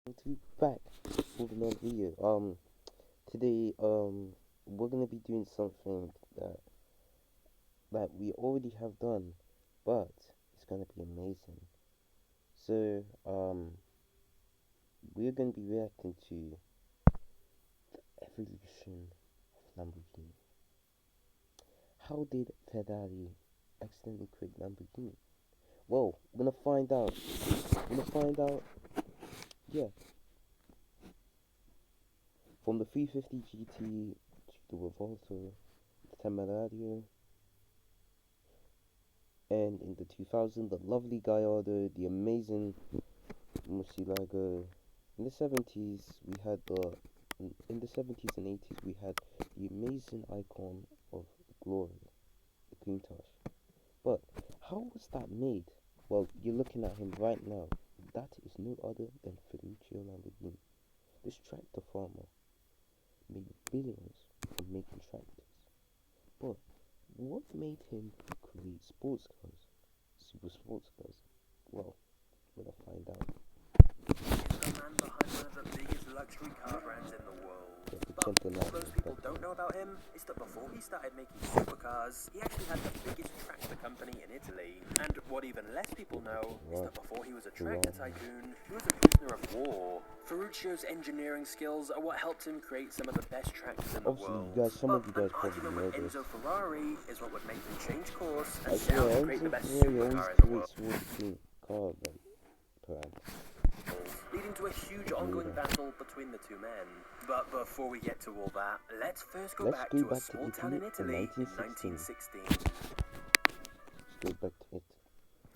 To be back with another video. Today, we're gonna be doing something that we already have done, but it's gonna be amazing. So, we're gonna be reacting to the evolution of Lamborghini. How did Ferrari accidentally create Lamborghini? Well, we're gonna find out. We're gonna find out. Yeah, from the 350 GT to the Revolto, the Temerario, and in the 2000 the lovely Gallardo, the amazing Murcielago. In the 70s we had in the 70s and 80s we had the amazing icon of glory, the Countach. But how was that made? Well, you're looking at him right now. That is no other than Ferruccio Lamborghini. This tractor farmer made billions from making tractors. But what made him create sports cars? Super sports cars? Well, we're gonna find out. He's the man behind one of the biggest luxury car brands in the world. But what most people don't know about him is that before he started making supercars, he actually had the biggest tractor company in Italy. And what even less people know is that before he was a tractor tycoon, he was a prisoner of war. Ferruccio's engineering skills are what helped him create some of the best tractors in the world. Some of you guys probably know this. Enzo Ferrari is what would make him change course and set out to create the best supercar in the world. Leading to a huge ongoing battle between the two men. But before we get to all that, let's first go back to a small town in Italy in 1916. Let's go back to it.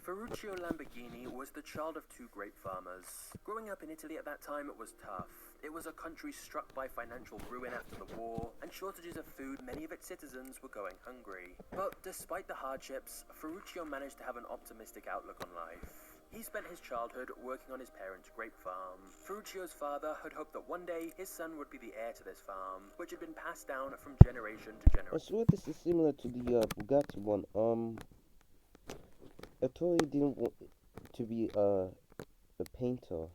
Ferruccio Lamborghini was the child of two great farmers. Growing up in Italy at that time, it was tough. It was a country struck by financial ruin after the war, and shortages of food, many of its citizens were going hungry. But despite the hardships, Ferruccio managed to have an optimistic outlook on life. He spent his childhood working on his parents' grape farm. Ferruccio's father had hoped that one day his son would be the heir to this farm, which had been passed down from generation to generation. I swear this is similar to the Bugatti one. Ettore didn't want to be a painter.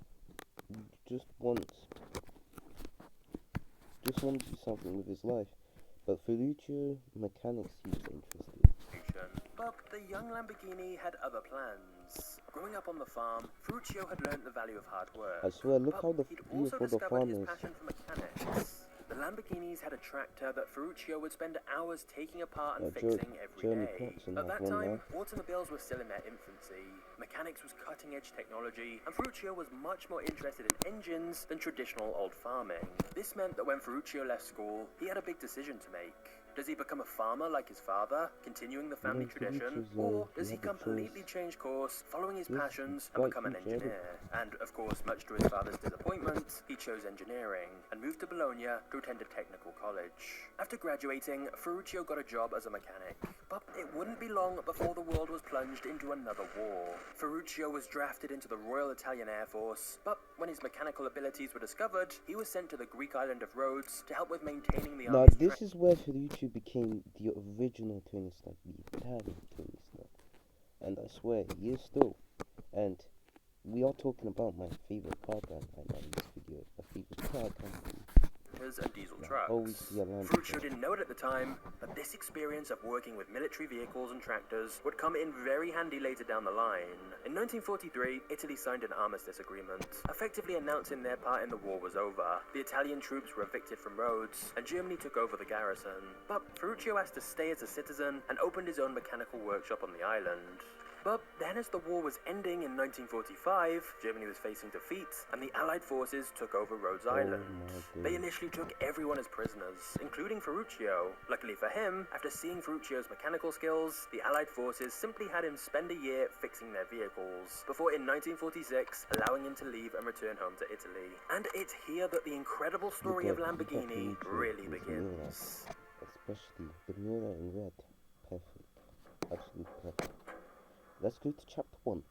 Just wants to do something with his life. But Ferruccio mechanics he's interested. But the young Lamborghini had other plans. Growing up on the farm, Ferruccio had learned the value of hard work. I swear, look how beautiful the farm is. His passion for mechanics. The Lamborghinis had a tractor that Ferruccio would spend hours taking apart and fixing every day. At that time, automobiles were still in their infancy. Mechanics was cutting-edge technology, and Ferruccio was much more interested in engines than traditional old farming. This meant that when Ferruccio left school, he had a big decision to make. Does he become a farmer like his father, continuing the family tradition, or does he completely change course, following his passions, and become an engineer? And, of course, much to his father's disappointment, he chose engineering, and moved to Bologna to attend a technical college. After graduating, Ferruccio got a job as a mechanic, but it wouldn't be long before the world was plunged into another war. Ferruccio was drafted into the Royal Italian Air Force, but when his mechanical abilities were discovered, he was sent to the Greek island of Rhodes to help with maintaining the army's... Now, this is where Ferruccio became the original Tony Stark, the Italian Tony Stark. And I swear, he is still. And we are talking about my favorite car brand right now in this video, my favorite car company. And diesel trucks. JLambo. Ferruccio didn't know it at the time, but this experience of working with military vehicles and tractors would come in very handy later down the line. In 1943, Italy signed an armistice agreement, effectively announcing their part in the war was over. The Italian troops were evicted from Rhodes, and Germany took over the garrison. But Ferruccio asked to stay as a citizen and opened his own mechanical workshop on the island. But then as the war was ending in 1945, Germany was facing defeat, and the Allied forces took over Rhodes Island. They initially took everyone as prisoners, including Ferruccio. Luckily for him, after seeing Ferruccio's mechanical skills, the Allied forces simply had him spend a year fixing their vehicles, before in 1946 allowing him to leave and return home to Italy. And it's here that the incredible story of Lamborghini really begins. Especially the mirror in red. Perfect. Absolutely perfect. Let's go to chapter 1.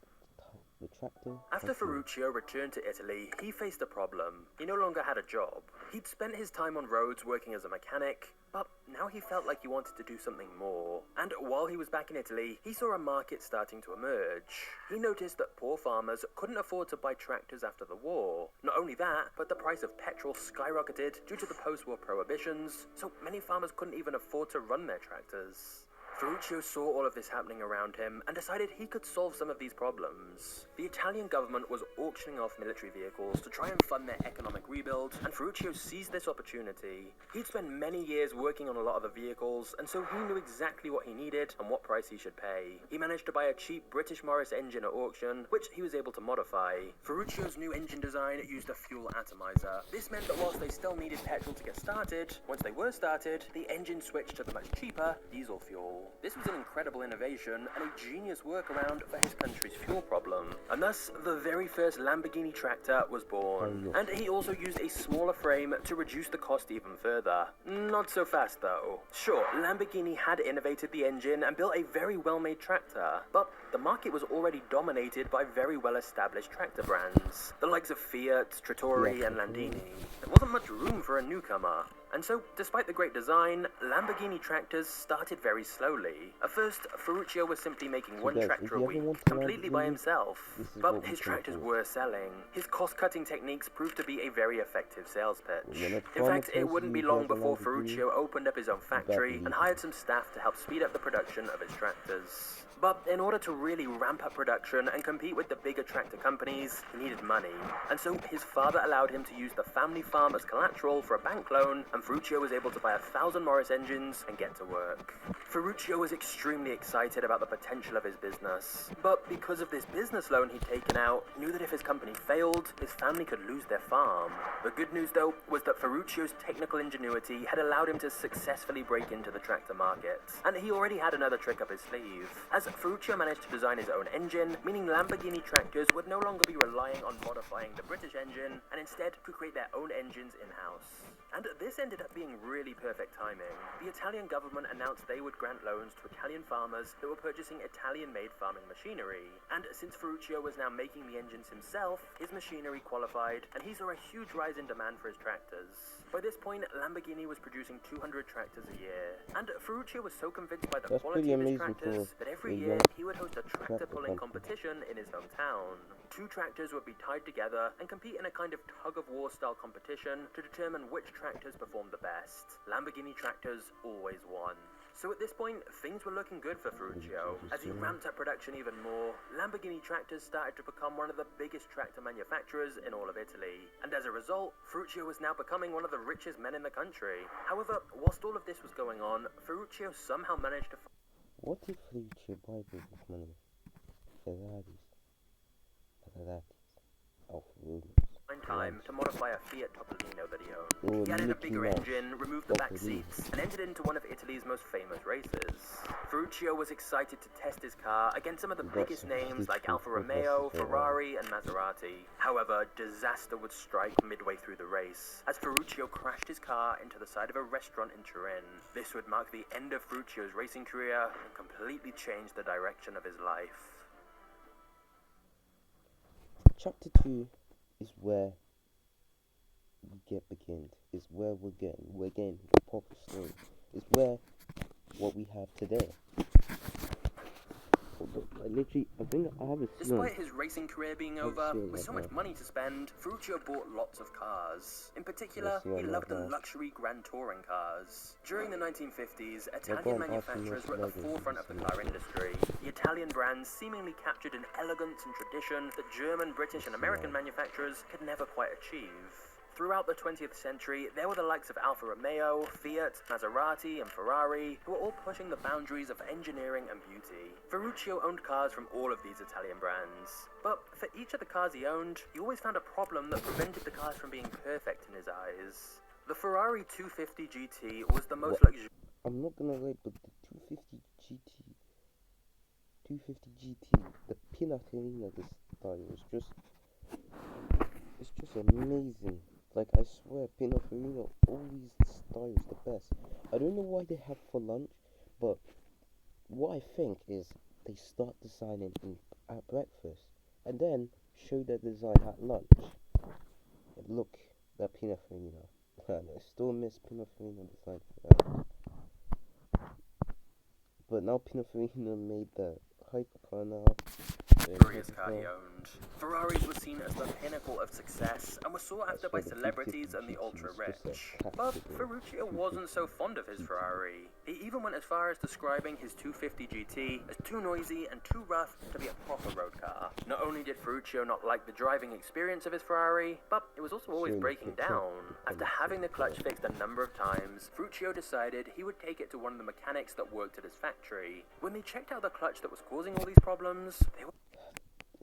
the tractor. After Ferruccio returned to Italy, he faced a problem. He no longer had a job. He'd spent his time on roads working as a mechanic, but now he felt like he wanted to do something more. And while he was back in Italy, he saw a market starting to emerge. He noticed that poor farmers couldn't afford to buy tractors after the war. Not only that, but the price of petrol skyrocketed due to the post-war prohibitions, so many farmers couldn't even afford to run their tractors. Ferruccio saw all of this happening around him and decided he could solve some of these problems. The Italian government was auctioning off military vehicles to try and fund their economic rebuild, and Ferruccio seized this opportunity. He'd spent many years working on a lot of the vehicles, and so he knew exactly what he needed and what price he should pay. He managed to buy a cheap British Morris engine at auction, which he was able to modify. Ferruccio's new engine design used a fuel atomizer. This meant that whilst they still needed petrol to get started, once they were started, the engine switched to the much cheaper diesel fuel. This was an incredible innovation and a genius workaround for his country's fuel problem. And thus, the very first Lamborghini tractor was born. And he also used a smaller frame to reduce the cost even further. Not so fast though. Sure, Lamborghini had innovated the engine and built a very well-made tractor, but the market was already dominated by very well-established tractor brands, the likes of Fiat, Trattori, and Landini. There wasn't much room for a newcomer. And so, despite the great design, Lamborghini tractors started very slowly. At first, Ferruccio was simply making one tractor a week, completely by himself. But his tractors were selling. His cost-cutting techniques proved to be a very effective sales pitch. In fact, it wouldn't be long before Ferruccio opened up his own factory and hired some staff to help speed up the production of his tractors. But in order to really ramp up production and compete with the bigger tractor companies, he needed money. And so his father allowed him to use the family farm as collateral for a bank loan, and Ferruccio was able to buy 1,000 Morris engines and get to work. Ferruccio was extremely excited about the potential of his business. But because of this business loan he'd taken out, he knew that if his company failed, his family could lose their farm. The good news though was that Ferruccio's technical ingenuity had allowed him to successfully break into the tractor market. And he already had another trick up his sleeve. As Ferruccio managed to design his own engine, meaning Lamborghini tractors would no longer be relying on modifying the British engine, and instead could create their own engines in-house. And this ended up being really perfect timing. The Italian government announced they would grant loans to Italian farmers who were purchasing Italian-made farming machinery. And since Ferruccio was now making the engines himself, his machinery qualified, and he saw a huge rise in demand for his tractors. By this point, Lamborghini was producing 200 tractors a year. And Ferruccio was so convinced by the quality of his tractors that every year he would host a tractor-pulling competition in his hometown. 2 tractors would be tied together and compete in a kind of tug-of-war style competition to determine which tractors performed the best. Lamborghini tractors always won. So at this point, things were looking good for Ferruccio. As he ramped up production even more, Lamborghini tractors started to become one of the biggest tractor manufacturers in all of Italy. And as a result, Ferruccio was now becoming one of the richest men in the country. However, whilst all of this was going on, Ferruccio somehow managed to... What if Ferruccio buys with this money? Ferraris. Of Roblox. Time to modify a Fiat Topolino that he owned. He added a bigger engine, removed the back seats, and entered into one of Italy's most famous races. Ferruccio was excited to test his car against some of the biggest names like Alfa Romeo, Ferrari, and Maserati. However, disaster would strike midway through the race, as Ferruccio crashed his car into the side of a restaurant in Turin. This would mark the end of Ferruccio's racing career and completely change the direction of his life. Chapter 2 is where we begin. Is where we're getting the proper story. Is where what we have today. I have a Despite his racing career being over, with so much money to spend, Ferruccio bought lots of cars. In particular, he loved the luxury grand touring cars. During the 1950s, Italian manufacturers were at the forefront of the car industry. The Italian brands seemingly captured an elegance and tradition that German, British, and American manufacturers could never quite achieve. Throughout the 20th century, there were the likes of Alfa Romeo, Fiat, Maserati, and Ferrari, who were all pushing the boundaries of engineering and beauty. Ferruccio owned cars from all of these Italian brands. But for each of the cars he owned, he always found a problem that prevented the cars from being perfect in his eyes. The Ferrari 250 GT was the most luxurious... I'm not gonna lie, but the 250 GT, the Pinacolina of this style it's just amazing. Like, I swear, Pinacolina always styles the best. I don't know why they have for lunch, but what I think is they start designing at breakfast. and then show their design at lunch. And look, that Pininfarina. Man, I still miss Pininfarina design for that. But now Pininfarina made the hypercar now. Luxurious car he owned. Ferraris were seen as the pinnacle of success and were sought after by celebrities and the ultra-rich. But Ferruccio wasn't so fond of his Ferrari. He even went as far as describing his 250 GT as too noisy and too rough to be a proper road car. Not only did Ferruccio not like the driving experience of his Ferrari, but it was also always breaking down. After having the clutch fixed a number of times, Ferruccio decided he would take it to one of the mechanics that worked at his factory. When they checked out the clutch that was causing all these problems, they were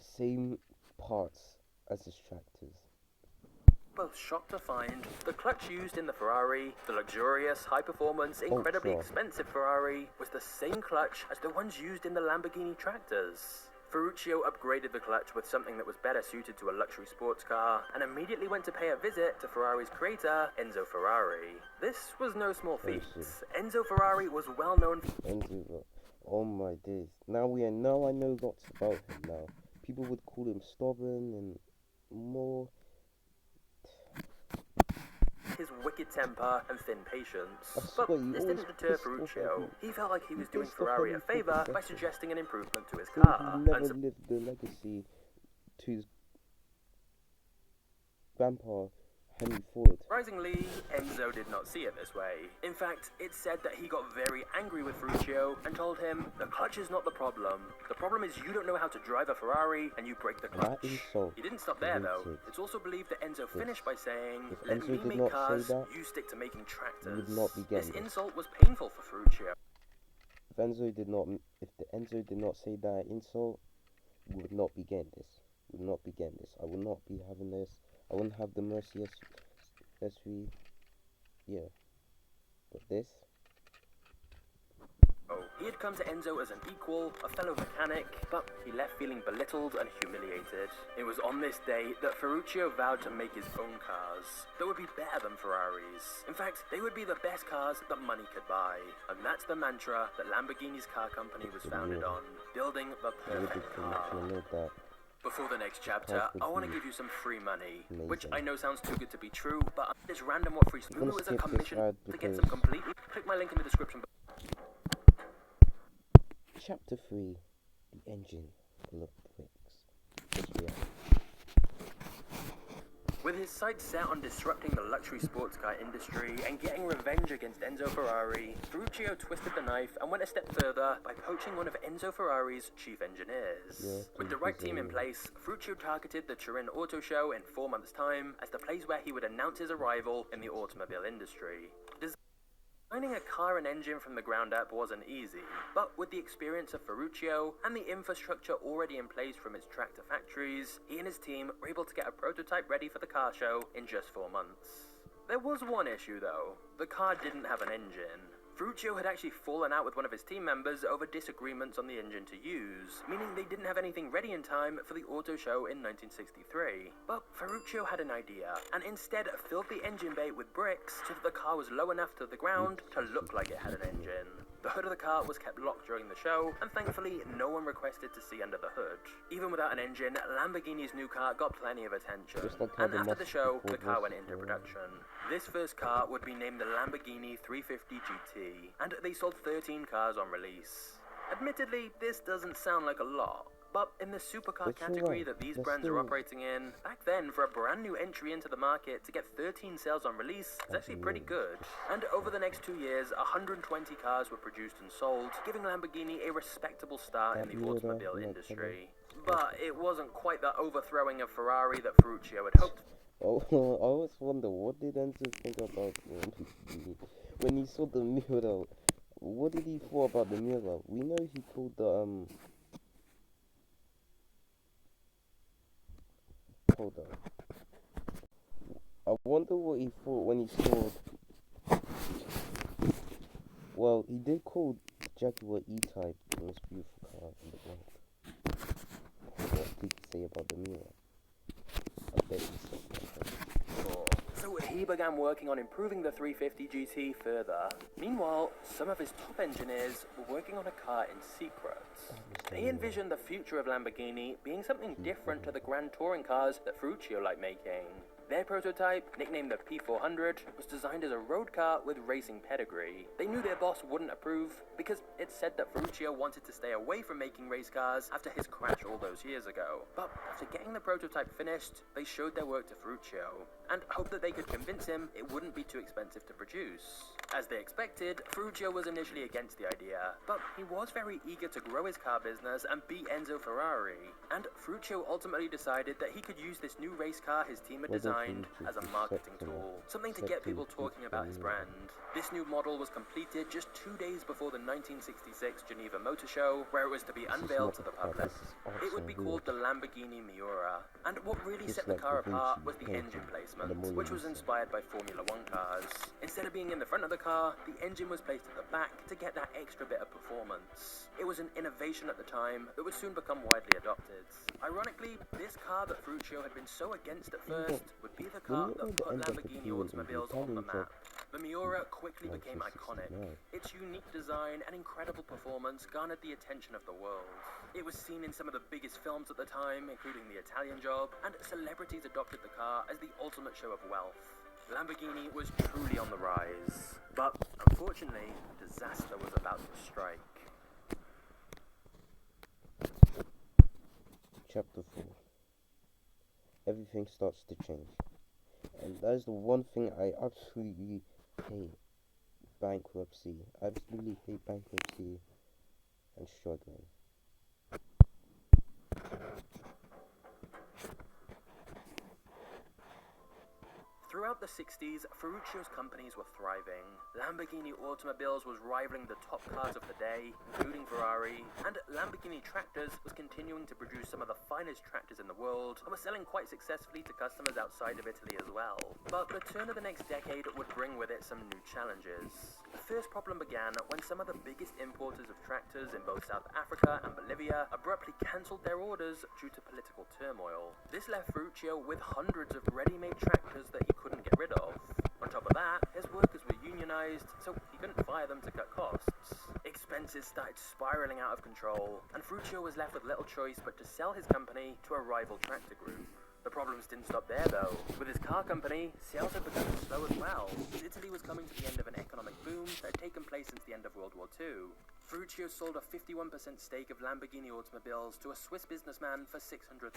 same parts as his tractors. Both shocked to find the clutch used in the Ferrari, the luxurious, high-performance, incredibly expensive Ferrari, was the same clutch as the ones used in the Lamborghini tractors. Ferruccio upgraded the clutch with something that was better suited to a luxury sports car, and immediately went to pay a visit to Ferrari's creator, Enzo Ferrari. This was no small feat. Enzo Ferrari was well known for... Oh my days. Now I know lots about him now. People would call him stubborn and more... his wicked temper and thin patience. But this didn't deter Ferruccio. He felt like he was doing Ferrari a favour by suggesting an improvement to his car. He never lived the legacy to his grandpa, Henry Ford. Surprisingly, Enzo did not see it this way. In fact, it's said that he got very angry with Ferruccio and told him, "The clutch is not the problem. The problem is you don't know how to drive a Ferrari and you break the clutch." He didn't stop there though. It's also believed that Enzo finished by saying, "Let me make cars, you stick to making tractors." This insult was painful for Ferruccio. If the Enzo did not say that insult, we would not be getting this. We would not be getting this. I will not be having this. I wouldn't have the Mercy SV. Yeah. But this? He had come to Enzo as an equal, a fellow mechanic, but he left feeling belittled and humiliated. It was on this day that Ferruccio vowed to make his own cars that would be better than Ferraris. In fact, they would be the best cars that money could buy. And that's the mantra that Lamborghini's car company was founded on, building the perfect car. Before the next chapter, I want to give you some free money, which I know sounds too good to be true, but it's random what free Lulu is a commission to get some completely. Click my link in the description. Chapter 3, the engine full of bricks. With his sights set on disrupting the luxury sports car industry and getting revenge against Enzo Ferrari, Ferruccio twisted the knife and went a step further by poaching one of Enzo Ferrari's chief engineers. With the right team in place, Ferruccio targeted the Turin Auto Show in 4 months' time as the place where he would announce his arrival in the automobile industry. Designing a car and engine from the ground up wasn't easy, but with the experience of Ferruccio and the infrastructure already in place from his tractor factories, he and his team were able to get a prototype ready for the car show in just 4 months. There was one issue though. The car didn't have an engine. Ferruccio had actually fallen out with one of his team members over disagreements on the engine to use, meaning they didn't have anything ready in time for the auto show in 1963. But Ferruccio had an idea, and instead filled the engine bay with bricks so that the car was low enough to the ground to look like it had an engine. The hood of the car was kept locked during the show, and thankfully no one requested to see under the hood. Even without an engine, Lamborghini's new car got plenty of attention, and after the show, the car went into production. This first car would be named the Lamborghini 350 GT, and they sold 13 cars on release. Admittedly, this doesn't sound like a lot, but in the supercar category that these brands are operating in, back then for a brand new entry into the market to get 13 sales on release is actually pretty good. And over the next 2 years, 120 cars were produced and sold, giving Lamborghini a respectable start in the automobile industry. But it wasn't quite the overthrowing of Ferrari that Ferruccio had hoped. Oh, I always wonder, what did Enzo think about when he saw the mural? What did he thought about the mural? We know he called the hold on. I wonder what he thought when he saw. Well, he did call Jaguar E-Type the most beautiful car in the world. What did he say about the mural? I bet he said that. So he began working on improving the 350 GT further. Meanwhile, some of his top engineers were working on a car in secret. He envisioned the future of Lamborghini being something different to the grand touring cars that Ferruccio liked making. Their prototype, nicknamed the P400, was designed as a road car with racing pedigree. They knew their boss wouldn't approve because it said that Ferruccio wanted to stay away from making race cars after his crash all those years ago. But after getting the prototype finished, they showed their work to Ferruccio and hoped that they could convince him it wouldn't be too expensive to produce. As they expected, Ferruccio was initially against the idea, but he was very eager to grow his car business and beat Enzo Ferrari. And Ferruccio ultimately decided that he could use this new race car his team had designed as a marketing tool, something to get people talking about his brand. This new model was completed just 2 days before the 1966 Geneva Motor Show, where it was to be unveiled to the public. It would be called the Lamborghini Miura, and what really set the car apart was the engine placement, which was inspired by Formula One cars. Instead of being in the front of the car, the engine was placed at the back to get that extra bit of performance. It was an innovation at the time that would soon become widely adopted. Ironically, this car that Ferruccio had been so against at first would be the car that put Lamborghini automobiles on the map. The Miura quickly became iconic. Its unique design and incredible performance garnered the attention of the world. It was seen in some of the biggest films at the time, including The Italian Job, and celebrities adopted the car as the ultimate show of wealth. Lamborghini was truly on the rise, but unfortunately, disaster was about to strike. Chapter 4. Everything starts to change. And that is the one thing I absolutely hate. Bankruptcy. I absolutely hate bankruptcy and struggling. Throughout the 60s, Ferruccio's companies were thriving. Lamborghini Automobiles was rivaling the top cars of the day, including Ferrari, and Lamborghini Tractors was continuing to produce some of the finest tractors in the world, and was selling quite successfully to customers outside of Italy as well. But the turn of the next decade would bring with it some new challenges. The first problem began when some of the biggest importers of tractors in both South Africa and Bolivia abruptly cancelled their orders due to political turmoil. This left Ferruccio with hundreds of ready-made tractors that he couldn't get rid of. On top of that, his workers were unionized, so he couldn't fire them to cut costs. Expenses started spiraling out of control, and Ferruccio was left with little choice but to sell his company to a rival tractor group. The problems didn't stop there though. With his car company, sales had begun to slow as well, as Italy was coming to the end of an economic boom that had taken place since the end of World War II. Ferruccio sold a 51% stake of Lamborghini Automobiles to a Swiss businessman for $600,000,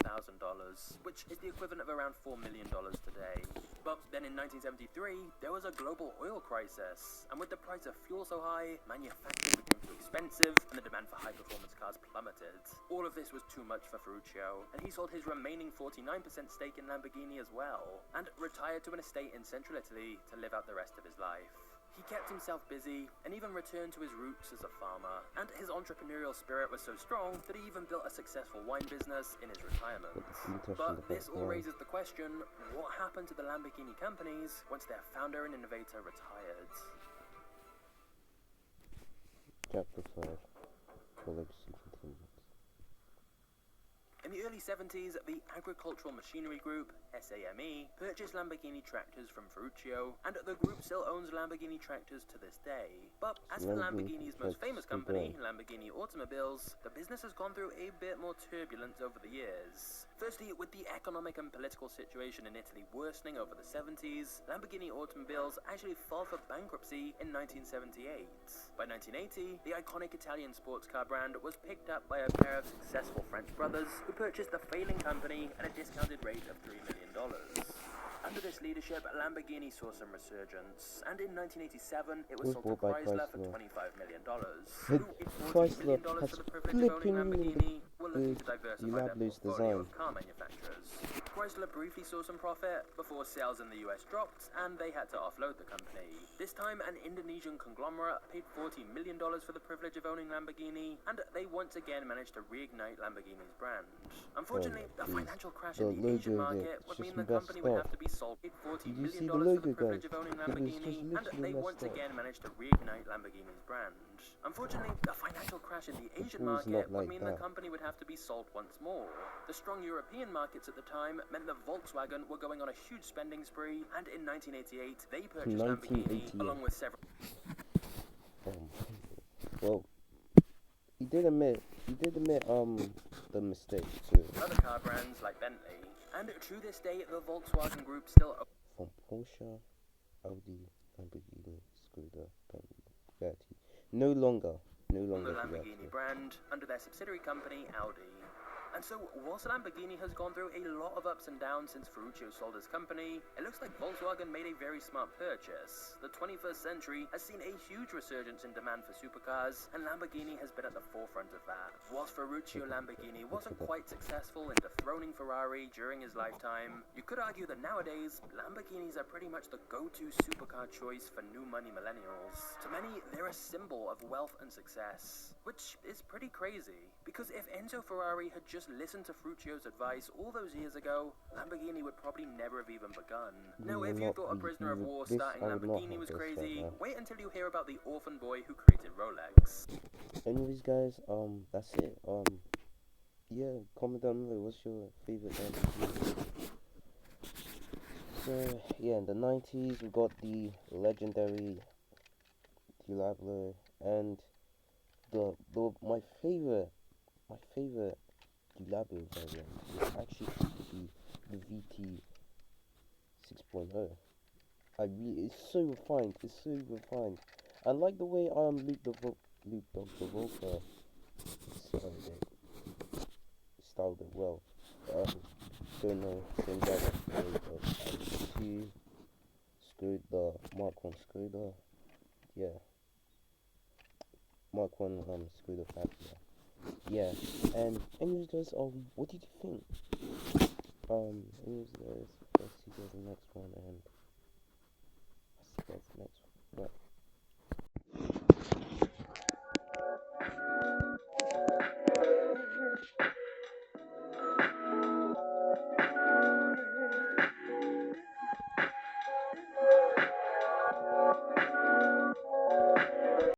which is the equivalent of around $4 million today. But then in 1973, there was a global oil crisis, and with the price of fuel so high, manufacturing became too expensive, and the demand for high-performance cars plummeted. All of this was too much for Ferruccio, and he sold his remaining 49% stake in Lamborghini as well, and retired to an estate in central Italy to live out the rest of his life. He kept himself busy and even returned to his roots as a farmer, and his entrepreneurial spirit was so strong that he even built a successful wine business in his retirement. But this all raises the question, what happened to the Lamborghini companies once their founder and innovator retired? Chapter 5. The legacy continues. In the early 70s, the Agricultural Machinery Group, SAME, purchased Lamborghini tractors from Ferruccio, and the group still owns Lamborghini tractors to this day. But as for Lamborghini's most famous company, Lamborghini Automobiles, the business has gone through a bit more turbulence over the years. Firstly, with the economic and political situation in Italy worsening over the 70s, Lamborghini Automobiles actually filed for bankruptcy in 1978. By 1980, the iconic Italian sports car brand was picked up by a pair of successful French brothers who purchased the failing company at a discounted rate of $3 million. Under this leadership, Lamborghini saw some resurgence, and in 1987, it was sold to Chrysler for $25 million. Who, in $40 million for the privilege of owning Lamborghini, were looking to diversify their portfolio of car manufacturers. Chrysler briefly saw some profit before sales in the US dropped, and they had to offload the company. This time, an Indonesian conglomerate paid $40 million for the privilege of owning Lamborghini, and they once again managed to reignite Lamborghini's brand. Unfortunately, the financial crash in the Asian market would mean the company would have to be sold for $40 million for the privilege of owning Lamborghini, and they once again managed to reignite Lamborghini's brand. Unfortunately, the financial crash in the Asian market would mean the company would have to be sold once more. The strong European markets at the time meant that Volkswagen were going on a huge spending spree, and in 1988 they purchased Lamborghini along with several... Well, did admit the mistake too. Other car brands like Bentley, and to this day the Volkswagen Group still from Porsche, Audi, Lamborghini, Skoda, Bentley, Bugatti. No longer the Lamborghini brand under their subsidiary company Audi. And so, whilst Lamborghini has gone through a lot of ups and downs since Ferruccio sold his company, it looks like Volkswagen made a very smart purchase. The 21st century has seen a huge resurgence in demand for supercars, and Lamborghini has been at the forefront of that. Whilst Ferruccio Lamborghini wasn't quite successful in dethroning Ferrari during his lifetime, you could argue that nowadays, Lamborghinis are pretty much the go-to supercar choice for new money millennials. To many, they're a symbol of wealth and success, which is pretty crazy, because if Enzo Ferrari had just listened to Ferruccio's advice all those years ago, Lamborghini would probably never have even begun. Now, if you thought a prisoner of war starting Lamborghini was crazy, wait until you hear about the orphan boy who created Rolex. Anyways, guys, that's it. Yeah, comment down below. What's your favorite Lamborghini? So, yeah, in the 90s, we got the legendary JLambo, and my favorite JLambo variant is actually the VT 6.0. It's so refined. I like the way Luke the Volker styled it well. Don't know, same guy that made Skoda, Mark 1 Skoda, yeah, Mark 1 Skoda Fabia. Yeah, and anyways guys, what did you think? Anyways guys, I'll see you guys in the next one, and I'll see you guys in the next one. Bye.